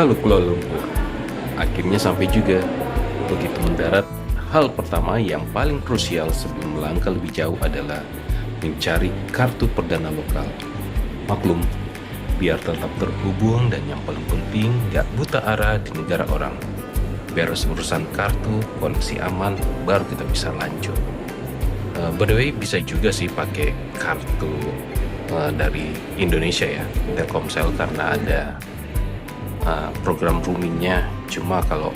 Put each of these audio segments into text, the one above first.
Halo Kuala Lumpur, akhirnya sampai juga. Begitu mendarat, hal pertama yang paling krusial sebelum melangkah lebih jauh adalah mencari kartu perdana lokal. Maklum, biar tetap terhubung dan yang paling penting gak buta arah di negara orang. Beres urusan kartu, koneksi aman, baru kita bisa lanjut. By the way, bisa juga sih pakai kartu dari Indonesia ya, Telkomsel, karena ada program roamingnya. Cuma kalau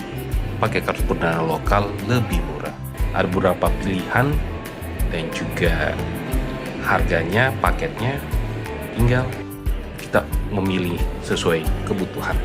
pakai kartu perdana lokal lebih murah. Ada beberapa pilihan dan juga harganya, paketnya, tinggal kita memilih sesuai kebutuhan.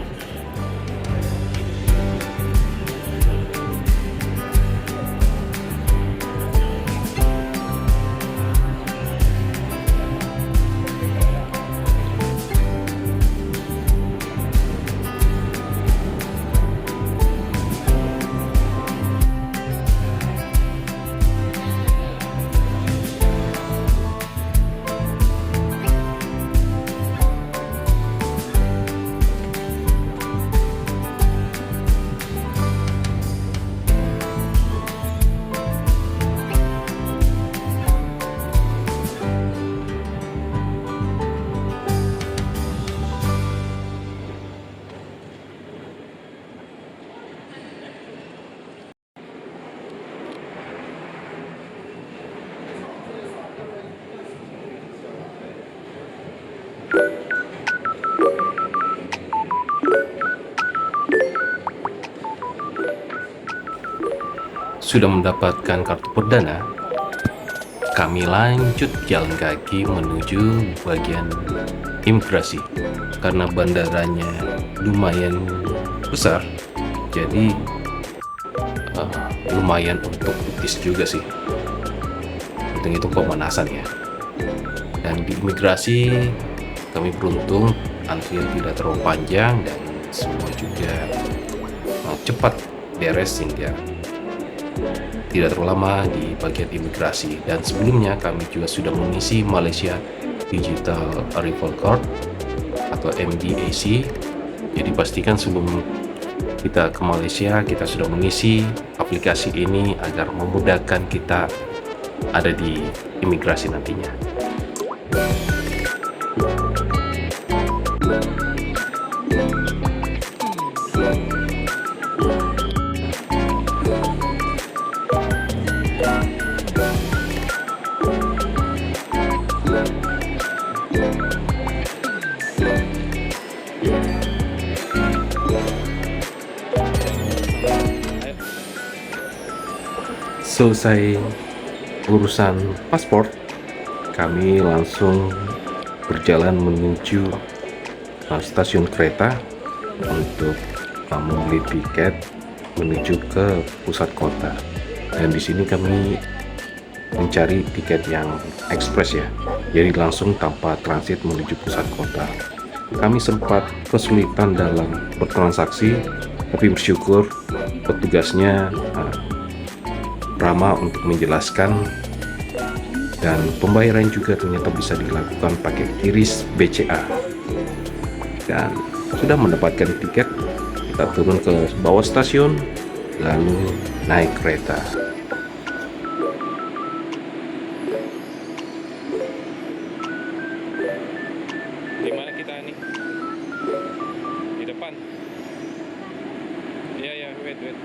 Sudah mendapatkan kartu perdana, kami lanjut jalan kaki menuju bagian imigrasi. Karena bandaranya lumayan besar, jadi lumayan untuk tis juga sih. Hitung-hitung pemanasan ya. Dan di imigrasi kami beruntung, antrian tidak terlalu panjang dan semua juga cepat beres sehingga tidak terlalu lama di bagian imigrasi. Dan sebelumnya kami juga sudah mengisi Malaysia Digital Arrival Card atau MDAC. Jadi pastikan sebelum kita ke Malaysia kita sudah mengisi aplikasi ini agar memudahkan kita ada di imigrasi nantinya. Selesai urusan paspor, kami langsung berjalan menuju stasiun kereta untuk membeli tiket menuju ke pusat kota. Dan di sini kami mencari tiket yang ekspres ya, jadi langsung tanpa transit menuju pusat kota. Kami sempat kesulitan dalam bertransaksi, tapi bersyukur petugasnya ramah untuk menjelaskan, dan pembayaran juga ternyata bisa dilakukan pakai QRIS BCA. Dan sudah mendapatkan tiket, kita turun ke bawah stasiun lalu naik kereta. Di mana kita nih? Di depan. Iya, wait.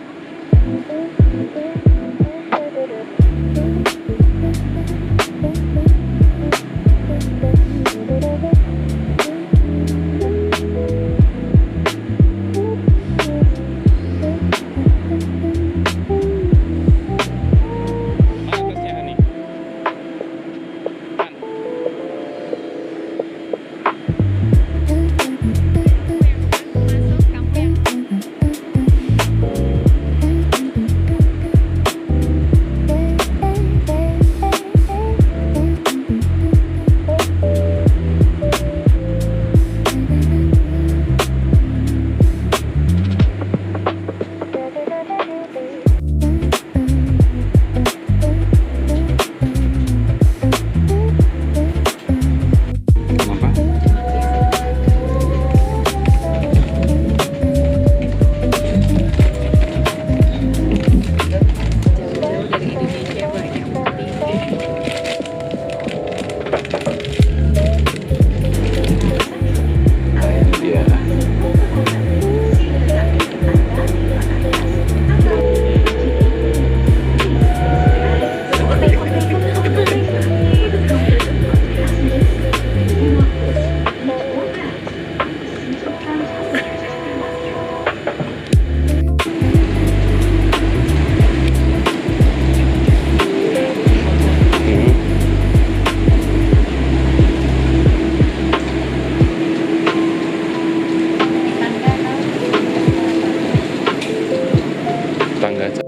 gacha.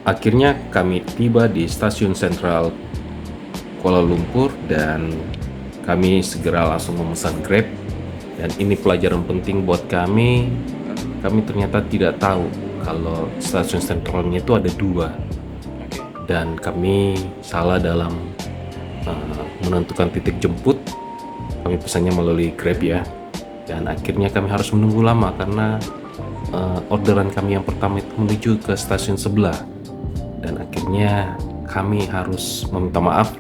Akhirnya kami tiba di stasiun sentral Kuala Lumpur dan kami segera langsung memesan Grab. Dan ini pelajaran penting buat kami. Kami ternyata tidak tahu kalau stasiun sentralnya itu ada 2. Oke. Dan kami salah dalam menentukan titik jemput. Kami pesannya melalui Grab ya. Dan akhirnya kami harus menunggu lama karena orderan kami yang pertama itu menuju ke stasiun sebelah. Dan akhirnya kami harus meminta maaf,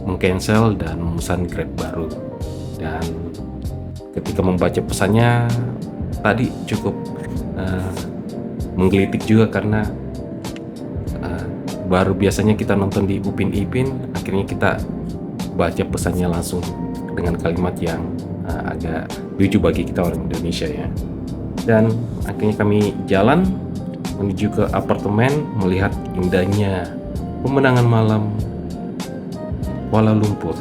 meng-cancel dan memesan Grab baru. Dan ketika membaca pesannya tadi cukup menggelitik juga karena baru biasanya kita nonton di Upin Ipin, akhirnya kita baca pesannya langsung dengan kalimat yang agak lucu bagi kita orang Indonesia ya. Dan akhirnya kami jalan menuju ke apartemen melihat indahnya pemandangan malam Kuala Lumpur.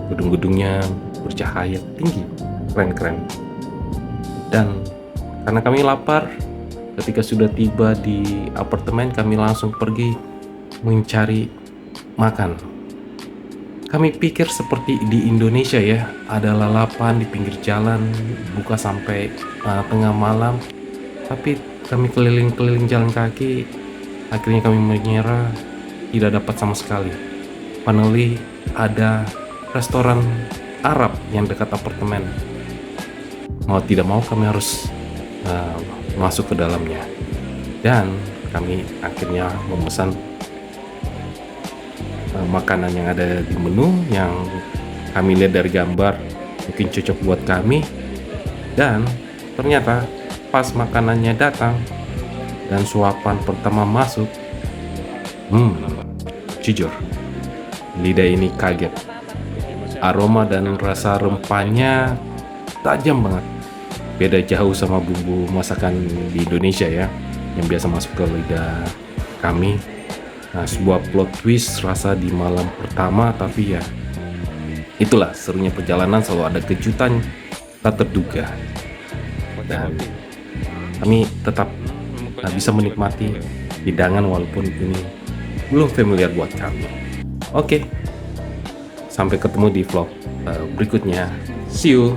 Gedung-gedungnya bercahaya tinggi, keren-keren. Dan karena kami lapar, ketika sudah tiba di apartemen kami langsung pergi mencari makan. Kami pikir seperti di Indonesia ya, ada lalapan di pinggir jalan buka sampai tengah malam. Tapi kami keliling-keliling jalan kaki, akhirnya kami menyerah, tidak dapat sama sekali. Finally ada restoran Arab yang dekat apartemen. Mau tidak mau kami harus masuk ke dalamnya. Dan kami akhirnya memesan makanan yang ada di menu yang kami lihat dari gambar mungkin cocok buat kami. Dan ternyata pas makanannya datang dan suapan pertama masuk, jujur lidah ini kaget. Aroma dan rasa rempahnya tajam banget, beda jauh sama bumbu masakan di Indonesia ya yang biasa masuk ke lidah kami. Nah, sebuah plot twist rasa di malam pertama, tapi ya itulah serunya perjalanan, selalu ada kejutan tak terduga. Dan kami tetap bisa menikmati hidangan walaupun ini belum familiar buat kami. Oke, sampai ketemu di vlog berikutnya. See you.